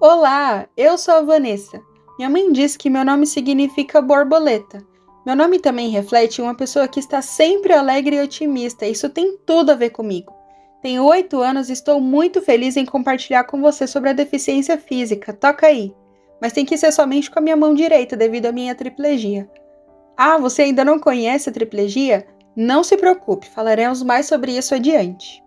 Olá, eu sou a Vanessa. Minha mãe disse que meu nome significa borboleta. Meu nome também reflete uma pessoa que está sempre alegre e otimista. Isso tem tudo a ver comigo. Tenho 8 anos e estou muito feliz em compartilhar com você sobre a deficiência física. Toca aí. Mas tem que ser somente com a minha mão direita devido à minha triplegia. Ah, você ainda não conhece a triplegia? Não se preocupe, falaremos mais sobre isso adiante.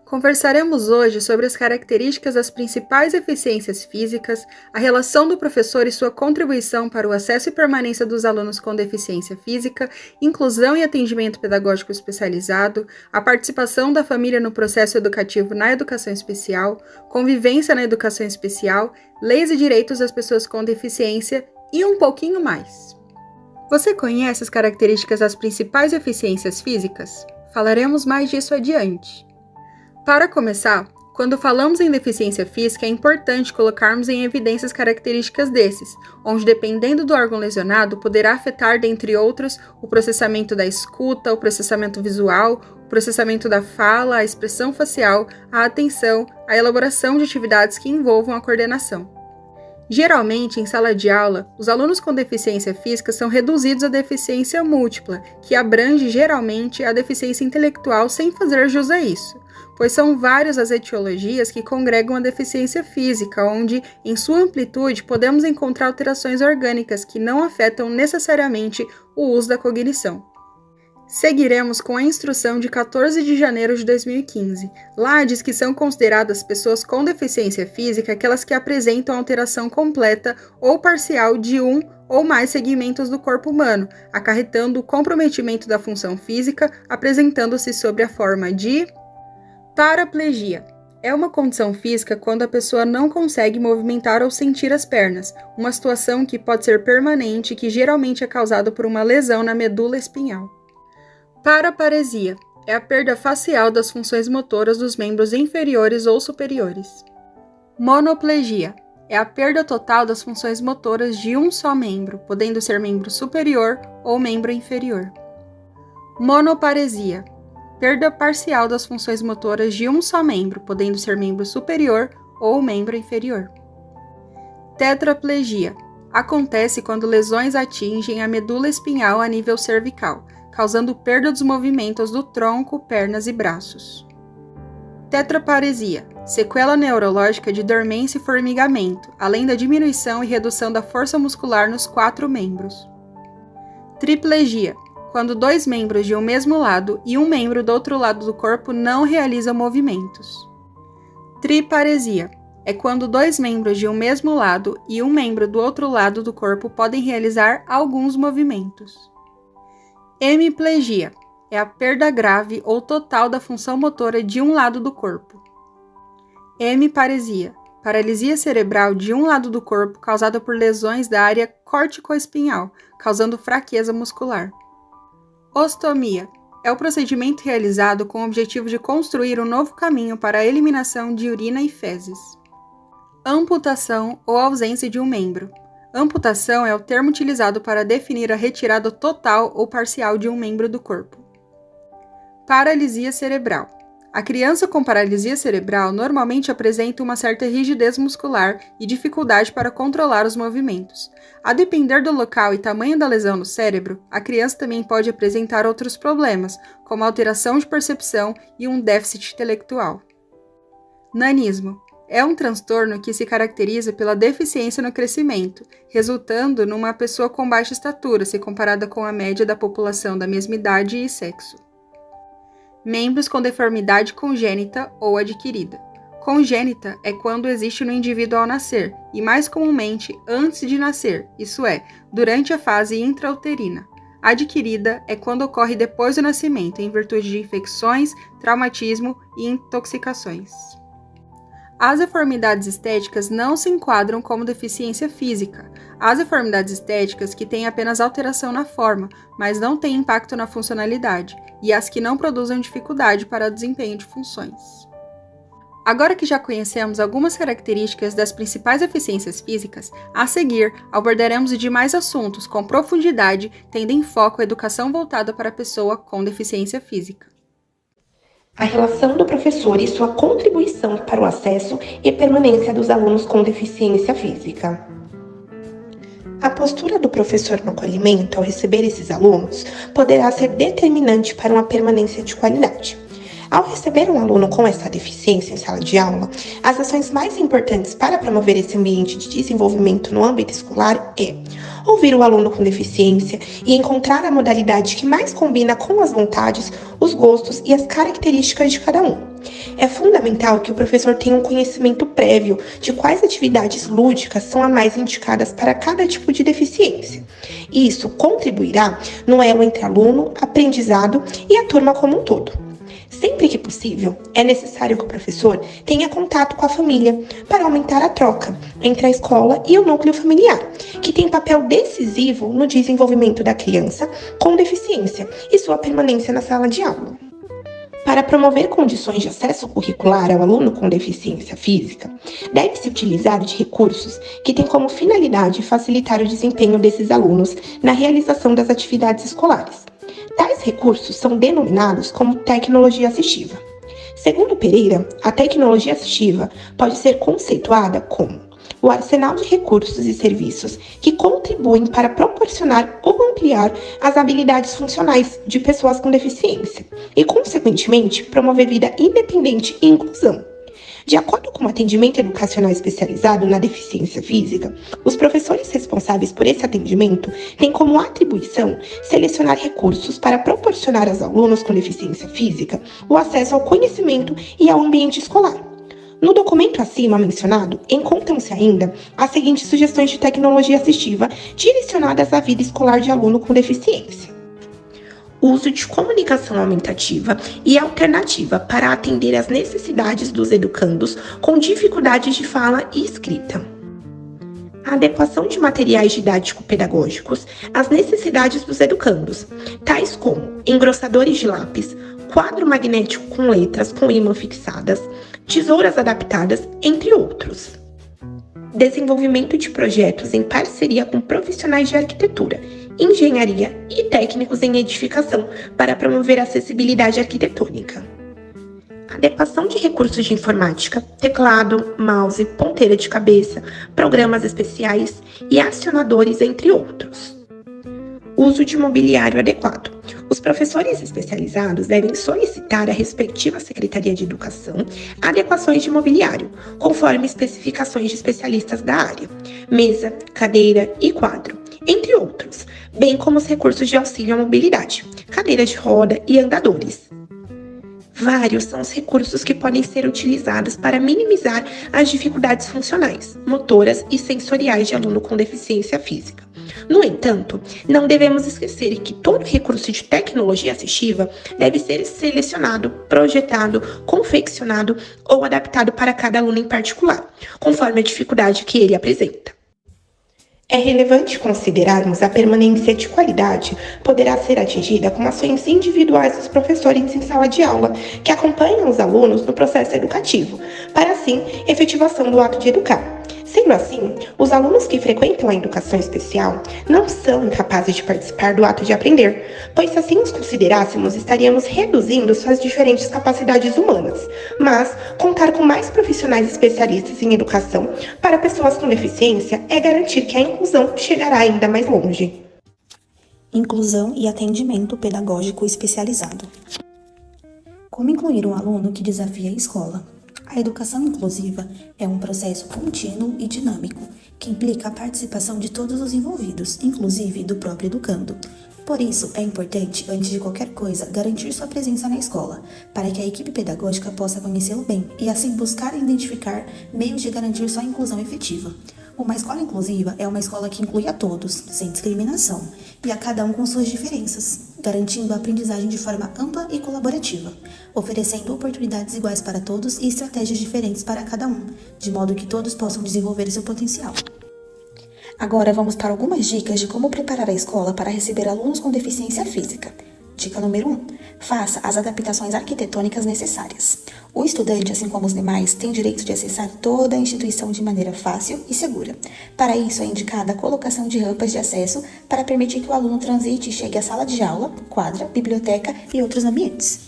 Conversaremos hoje sobre as características das principais deficiências físicas, a relação do professor e sua contribuição para o acesso e permanência dos alunos com deficiência física, inclusão e atendimento pedagógico especializado, a participação da família no processo educativo na educação especial, convivência na educação especial, leis e direitos das pessoas com deficiência e um pouquinho mais. Você conhece as características das principais deficiências físicas? Falaremos mais disso adiante. Para começar, quando falamos em deficiência física, é importante colocarmos em evidência as características desses, onde, dependendo do órgão lesionado, poderá afetar, dentre outros, o processamento da escuta, o processamento visual, o processamento da fala, a expressão facial, a atenção, a elaboração de atividades que envolvam a coordenação. Geralmente, em sala de aula, os alunos com deficiência física são reduzidos à deficiência múltipla, que abrange geralmente a deficiência intelectual sem fazer jus a isso, pois são várias as etiologias que congregam a deficiência física, onde, em sua amplitude, podemos encontrar alterações orgânicas que não afetam necessariamente o uso da cognição. Seguiremos com a instrução de 14 de janeiro de 2015. Lá diz que são consideradas pessoas com deficiência física aquelas que apresentam alteração completa ou parcial de um ou mais segmentos do corpo humano, acarretando o comprometimento da função física, apresentando-se sob a forma de paraplegia. É uma condição física quando a pessoa não consegue movimentar ou sentir as pernas, uma situação que pode ser permanente e que geralmente é causada por uma lesão na medula espinhal. Paraparesia é a perda facial das funções motoras dos membros inferiores ou superiores. Monoplegia é a perda total das funções motoras de um só membro, podendo ser membro superior ou membro inferior. Monoparesia, perda parcial das funções motoras de um só membro, podendo ser membro superior ou membro inferior. Tetraplegia acontece quando lesões atingem a medula espinhal a nível cervical, causando perda dos movimentos do tronco, pernas e braços. Tetraparesia, sequela neurológica de dormência e formigamento, além da diminuição e redução da força muscular nos 4 membros. Triplegia, quando 2 membros de um mesmo lado e um membro do outro lado do corpo não realizam movimentos. Triparesia, é quando 2 membros de um mesmo lado e um membro do outro lado do corpo podem realizar alguns movimentos. Hemiplegia é a perda grave ou total da função motora de um lado do corpo. Hemiparesia, paralisia cerebral de um lado do corpo causada por lesões da área corticoespinhal, causando fraqueza muscular. Ostomia é o procedimento realizado com o objetivo de construir um novo caminho para a eliminação de urina e fezes. Amputação ou ausência de um membro. Amputação é o termo utilizado para definir a retirada total ou parcial de um membro do corpo. Paralisia cerebral. A criança com paralisia cerebral normalmente apresenta uma certa rigidez muscular e dificuldade para controlar os movimentos. A depender do local e tamanho da lesão no cérebro, a criança também pode apresentar outros problemas, como alteração de percepção e um déficit intelectual. Nanismo. É um transtorno que se caracteriza pela deficiência no crescimento, resultando numa pessoa com baixa estatura, se comparada com a média da população da mesma idade e sexo. Membros com deformidade congênita ou adquirida. Congênita é quando existe no indivíduo ao nascer, e mais comumente antes de nascer, isso é, durante a fase intrauterina. Adquirida é quando ocorre depois do nascimento, em virtude de infecções, traumatismo e intoxicações. As deformidades estéticas não se enquadram como deficiência física. As deformidades estéticas que têm apenas alteração na forma, mas não têm impacto na funcionalidade, e as que não produzem dificuldade para o desempenho de funções. Agora que já conhecemos algumas características das principais deficiências físicas, a seguir abordaremos os demais assuntos com profundidade, tendo em foco a educação voltada para a pessoa com deficiência física. A relação do professor e sua contribuição para o acesso e permanência dos alunos com deficiência física. A postura do professor no acolhimento ao receber esses alunos poderá ser determinante para uma permanência de qualidade. Ao receber um aluno com essa deficiência em sala de aula, as ações mais importantes para promover esse ambiente de desenvolvimento no âmbito escolar é ouvir o aluno com deficiência e encontrar a modalidade que mais combina com as vontades, os gostos e as características de cada um. É fundamental que o professor tenha um conhecimento prévio de quais atividades lúdicas são as mais indicadas para cada tipo de deficiência. Isso contribuirá no elo entre aluno, aprendizado e a turma como um todo. Sempre que possível, é necessário que o professor tenha contato com a família para aumentar a troca entre a escola e o núcleo familiar, que tem papel decisivo no desenvolvimento da criança com deficiência e sua permanência na sala de aula. Para promover condições de acesso curricular ao aluno com deficiência física, deve-se utilizar de recursos que têm como finalidade facilitar o desempenho desses alunos na realização das atividades escolares. Tais recursos são denominados como tecnologia assistiva. Segundo Pereira, a tecnologia assistiva pode ser conceituada como o arsenal de recursos e serviços que contribuem para proporcionar ou ampliar as habilidades funcionais de pessoas com deficiência e, consequentemente, promover vida independente e inclusão. De acordo com o atendimento educacional especializado na deficiência física, os professores responsáveis por esse atendimento têm como atribuição selecionar recursos para proporcionar aos alunos com deficiência física o acesso ao conhecimento e ao ambiente escolar. No documento acima mencionado, encontram-se ainda as seguintes sugestões de tecnologia assistiva direcionadas à vida escolar de aluno com deficiência: uso de comunicação aumentativa e alternativa para atender às necessidades dos educandos com dificuldades de fala e escrita. A adequação de materiais didático-pedagógicos às necessidades dos educandos, tais como engrossadores de lápis, quadro magnético com letras com ímã fixadas, tesouras adaptadas, entre outros. Desenvolvimento de projetos em parceria com profissionais de arquitetura, engenharia e técnicos em edificação para promover a acessibilidade arquitetônica. Adequação de recursos de informática, teclado, mouse, ponteira de cabeça, programas especiais e acionadores, entre outros. Uso de mobiliário adequado. Os professores especializados devem solicitar à respectiva Secretaria de Educação adequações de mobiliário, conforme especificações de especialistas da área, mesa, cadeira e quadro, entre outros, bem como os recursos de auxílio à mobilidade, cadeiras de roda e andadores. Vários são os recursos que podem ser utilizados para minimizar as dificuldades funcionais, motoras e sensoriais de aluno com deficiência física. No entanto, não devemos esquecer que todo recurso de tecnologia assistiva deve ser selecionado, projetado, confeccionado ou adaptado para cada aluno em particular, conforme a dificuldade que ele apresenta. É relevante considerarmos a permanência de qualidade poderá ser atingida com ações individuais dos professores em sala de aula, que acompanham os alunos no processo educativo, para assim efetivação do ato de educar. Sendo assim, os alunos que frequentam a educação especial não são incapazes de participar do ato de aprender, pois se assim os considerássemos, estaríamos reduzindo suas diferentes capacidades humanas. Mas contar com mais profissionais especialistas em educação para pessoas com deficiência é garantir que a inclusão chegará ainda mais longe. Inclusão e atendimento pedagógico especializado. Como incluir um aluno que desafia a escola? A educação inclusiva é um processo contínuo e dinâmico, que implica a participação de todos os envolvidos, inclusive do próprio educando. Por isso, é importante, antes de qualquer coisa, garantir sua presença na escola, para que a equipe pedagógica possa conhecê-lo bem e assim buscar e identificar meios de garantir sua inclusão efetiva. Uma escola inclusiva é uma escola que inclui a todos, sem discriminação, e a cada um com suas diferenças, garantindo a aprendizagem de forma ampla e colaborativa, oferecendo oportunidades iguais para todos e estratégias diferentes para cada um, de modo que todos possam desenvolver seu potencial. Agora vamos para algumas dicas de como preparar a escola para receber alunos com deficiência física. Dica número 1. Faça as adaptações arquitetônicas necessárias. O estudante, assim como os demais, tem direito de acessar toda a instituição de maneira fácil e segura. Para isso, é indicada a colocação de rampas de acesso para permitir que o aluno transite e chegue à sala de aula, quadra, biblioteca e outros ambientes.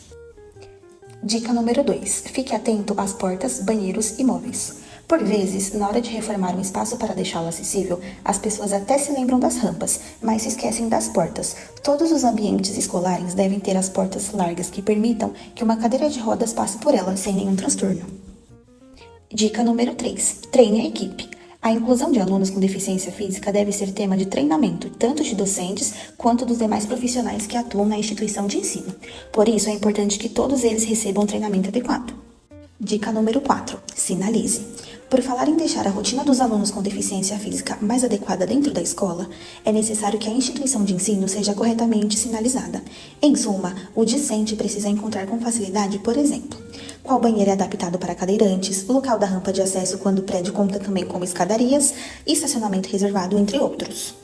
Dica número 2. Fique atento às portas, banheiros e móveis. Por vezes, na hora de reformar um espaço para deixá-lo acessível, as pessoas até se lembram das rampas, mas se esquecem das portas. Todos os ambientes escolares devem ter as portas largas que permitam que uma cadeira de rodas passe por elas sem nenhum transtorno. Dica número 3. Treine a equipe. A inclusão de alunos com deficiência física deve ser tema de treinamento, tanto de docentes quanto dos demais profissionais que atuam na instituição de ensino. Por isso, é importante que todos eles recebam um treinamento adequado. Dica número 4. Sinalize. Por falar em deixar a rotina dos alunos com deficiência física mais adequada dentro da escola, é necessário que a instituição de ensino seja corretamente sinalizada. Em suma, o discente precisa encontrar com facilidade, por exemplo, qual banheiro é adaptado para cadeirantes, local da rampa de acesso quando o prédio conta também com escadarias, estacionamento reservado, entre outros.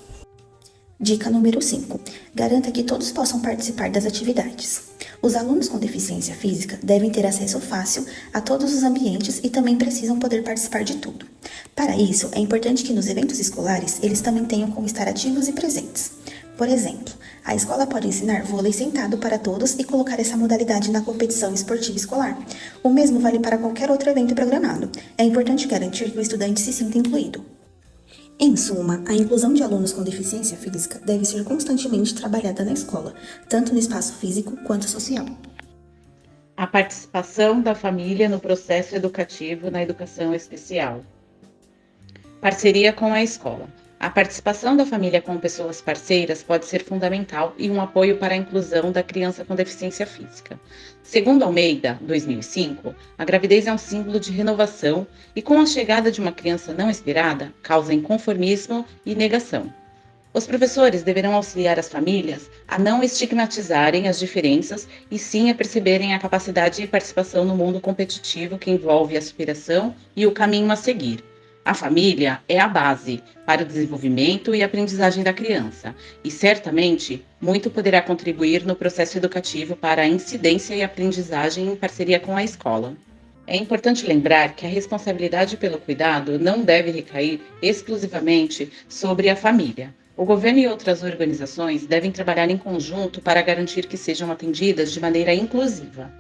Dica número 5. Garanta que todos possam participar das atividades. Os alunos com deficiência física devem ter acesso fácil a todos os ambientes e também precisam poder participar de tudo. Para isso, é importante que nos eventos escolares eles também tenham como estar ativos e presentes. Por exemplo, a escola pode ensinar vôlei sentado para todos e colocar essa modalidade na competição esportiva escolar. O mesmo vale para qualquer outro evento programado. É importante garantir que o estudante se sinta incluído. Em suma, a inclusão de alunos com deficiência física deve ser constantemente trabalhada na escola, tanto no espaço físico quanto social. A participação da família no processo educativo na educação especial. Parceria com a escola. A participação da família com pessoas parceiras pode ser fundamental e um apoio para a inclusão da criança com deficiência física. Segundo Almeida, 2005, a gravidez é um símbolo de renovação e, com a chegada de uma criança não esperada, causa inconformismo e negação. Os professores deverão auxiliar as famílias a não estigmatizarem as diferenças e sim a perceberem a capacidade de participação no mundo competitivo que envolve a superação e o caminho a seguir. A família é a base para o desenvolvimento e aprendizagem da criança e, certamente, muito poderá contribuir no processo educativo para a incidência e aprendizagem em parceria com a escola. É importante lembrar que a responsabilidade pelo cuidado não deve recair exclusivamente sobre a família. O governo e outras organizações devem trabalhar em conjunto para garantir que sejam atendidas de maneira inclusiva.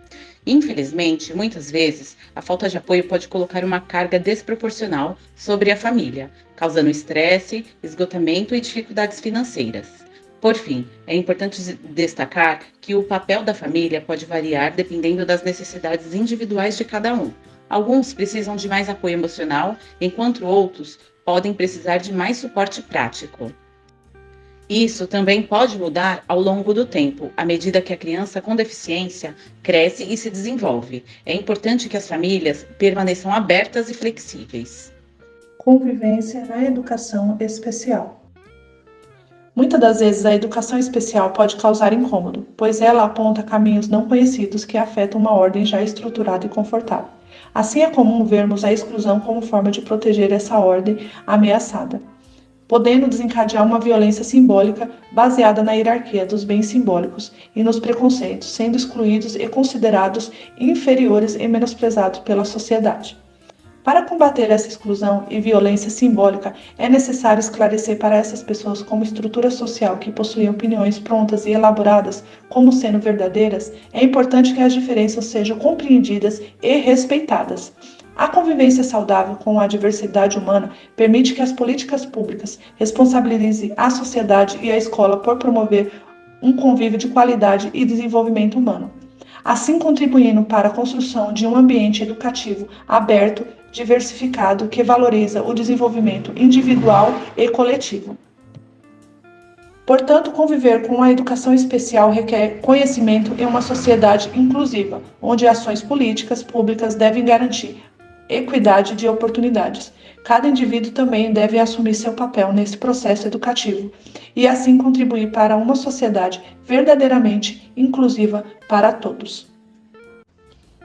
Infelizmente, muitas vezes, a falta de apoio pode colocar uma carga desproporcional sobre a família, causando estresse, esgotamento e dificuldades financeiras. Por fim, é importante destacar que o papel da família pode variar dependendo das necessidades individuais de cada um. Alguns precisam de mais apoio emocional, enquanto outros podem precisar de mais suporte prático. Isso também pode mudar ao longo do tempo, à medida que a criança com deficiência cresce e se desenvolve. É importante que as famílias permaneçam abertas e flexíveis. Convivência na educação especial. Muitas das vezes a educação especial pode causar incômodo, pois ela aponta caminhos não conhecidos que afetam uma ordem já estruturada e confortável. Assim é comum vermos a exclusão como forma de proteger essa ordem ameaçada, podendo desencadear uma violência simbólica baseada na hierarquia dos bens simbólicos e nos preconceitos, sendo excluídos e considerados inferiores e menosprezados pela sociedade. Para combater essa exclusão e violência simbólica, é necessário esclarecer para essas pessoas como estrutura social que possui opiniões prontas e elaboradas como sendo verdadeiras, é importante que as diferenças sejam compreendidas e respeitadas. A convivência saudável com a diversidade humana permite que as políticas públicas responsabilizem a sociedade e a escola por promover um convívio de qualidade e desenvolvimento humano, assim contribuindo para a construção de um ambiente educativo aberto, diversificado, que valoriza o desenvolvimento individual e coletivo. Portanto, conviver com a educação especial requer conhecimento em uma sociedade inclusiva, onde ações políticas públicas devem garantir equidade de oportunidades. Cada indivíduo também deve assumir seu papel nesse processo educativo e assim contribuir para uma sociedade verdadeiramente inclusiva para todos.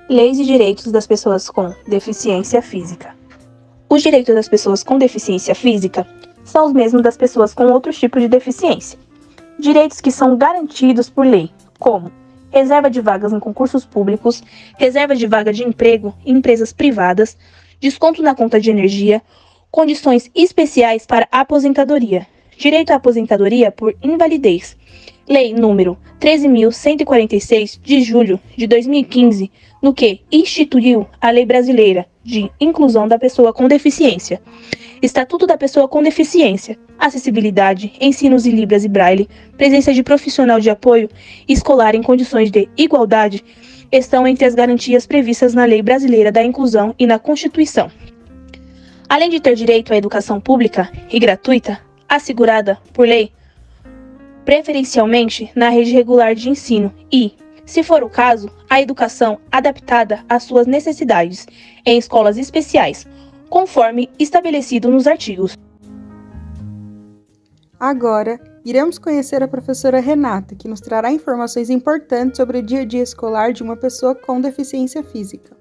Leis e direitos das pessoas com deficiência física. Os direitos das pessoas com deficiência física são os mesmos das pessoas com outros tipos de deficiência. Direitos que são garantidos por lei, como reserva de vagas em concursos públicos, reserva de vaga de emprego em empresas privadas, desconto na conta de energia, condições especiais para aposentadoria, direito à aposentadoria por invalidez, Lei número 13.146, de julho de 2015, no que instituiu a Lei Brasileira de Inclusão da Pessoa com Deficiência, Estatuto da Pessoa com Deficiência, Acessibilidade, Ensinos em Libras e Braille, presença de profissional de apoio escolar em condições de igualdade, estão entre as garantias previstas na Lei Brasileira da Inclusão e na Constituição. Além de ter direito à educação pública e gratuita, assegurada por lei, preferencialmente na rede regular de ensino e, se for o caso, a educação adaptada às suas necessidades em escolas especiais, conforme estabelecido nos artigos. Agora, iremos conhecer a professora Renata, que nos trará informações importantes sobre o dia a dia escolar de uma pessoa com deficiência física.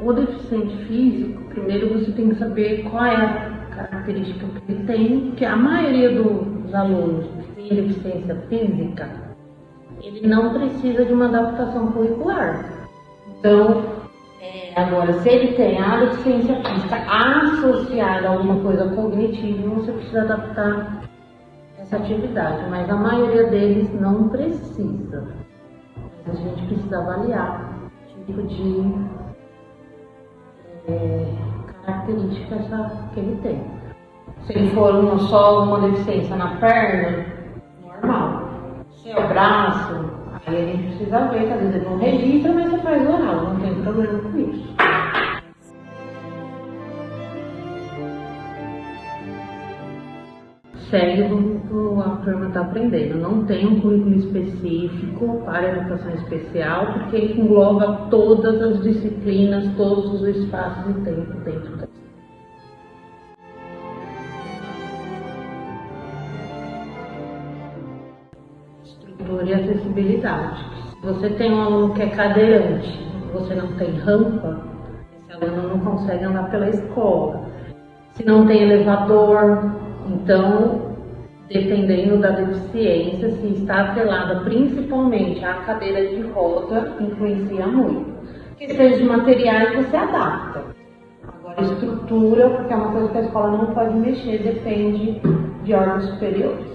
O deficiente físico, primeiro você tem que saber qual é a característica que ele tem, porque a maioria dos alunos que têm deficiência física, ele não precisa de uma adaptação curricular. Então, agora, se ele tem a deficiência física associada a alguma coisa cognitiva, você precisa adaptar essa atividade, mas a maioria deles não precisa. Mas a gente precisa avaliar o tipo de característica que ele tem. Se ele for só uma deficiência na perna, normal. Se é o braço, aí a gente precisa ver, que às vezes ele não registra, mas você faz oral, não tem problema com isso. Segue o que a turma está aprendendo. Não tem um currículo específico para a educação especial, porque ele engloba todas as disciplinas, todos os espaços e tempo dentro da estrutura e acessibilidade. Se você tem um aluno que é cadeirante, você não tem rampa, esse aluno não consegue andar pela escola. Se não tem elevador, então, dependendo da deficiência, se está atrelada principalmente à cadeira de roda, influencia muito. Questões de materiais você adapta. Agora, estrutura, porque é uma coisa que a escola não pode mexer, depende de órgãos superiores.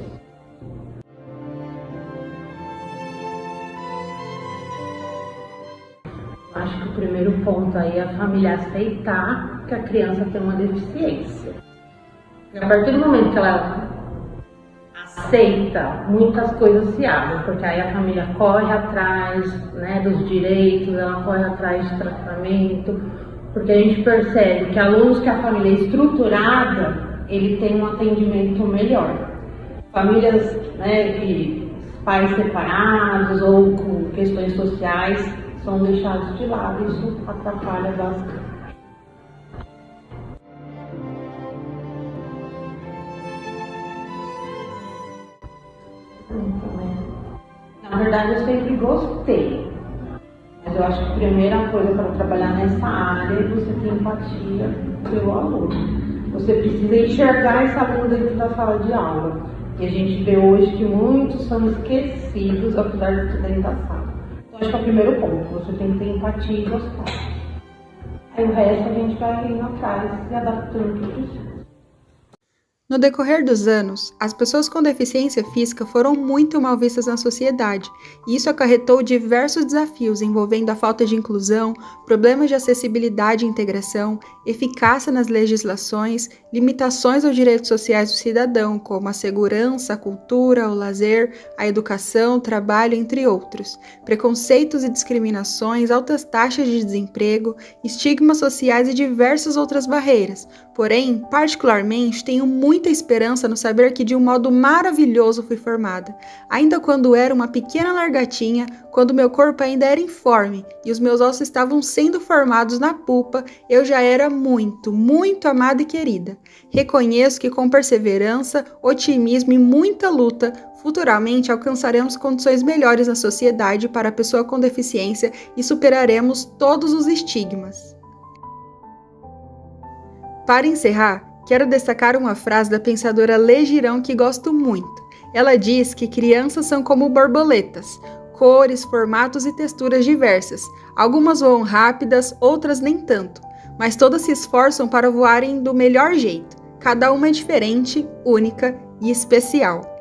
Acho que o primeiro ponto aí é a família aceitar que a criança tem uma deficiência. A partir do momento que ela aceita, muitas coisas se abrem, porque aí a família corre atrás, né, dos direitos, ela corre atrás de tratamento, porque a gente percebe que alunos que a família é estruturada, ele tem um atendimento melhor. Famílias, né, de pais separados ou com questões sociais são deixados de lado, isso atrapalha bastante. Na verdade, eu sempre gostei, mas eu acho que a primeira coisa para trabalhar nessa área é você ter empatia pelo aluno. Você precisa enxergar esse aluno dentro da sala de aula. E a gente vê hoje que muitos são esquecidos, apesar de estar dentro da sala. Então, acho que é o primeiro ponto, você tem que ter empatia e gostar. Aí o resto a gente vai indo atrás e adaptando o que precisa. No decorrer dos anos, as pessoas com deficiência física foram muito mal vistas na sociedade, e isso acarretou diversos desafios envolvendo a falta de inclusão, problemas de acessibilidade e integração, eficácia nas legislações, limitações aos direitos sociais do cidadão, como a segurança, a cultura, o lazer, a educação, o trabalho, entre outros, preconceitos e discriminações, altas taxas de desemprego, estigmas sociais e diversas outras barreiras. Porém, particularmente, tenho muita esperança no saber que de um modo maravilhoso fui formada. Ainda quando era uma pequena largatinha, quando meu corpo ainda era informe e os meus ossos estavam sendo formados na pulpa, eu já era muito, muito amada e querida. Reconheço que com perseverança, otimismo e muita luta, futuramente alcançaremos condições melhores na sociedade para a pessoa com deficiência e superaremos todos os estigmas. Para encerrar, quero destacar uma frase da pensadora Lê Girão que gosto muito. Ela diz que crianças são como borboletas. cores, formatos e texturas diversas. Algumas voam rápidas, outras nem tanto, mas todas se esforçam para voarem do melhor jeito. Cada uma é diferente, única e especial.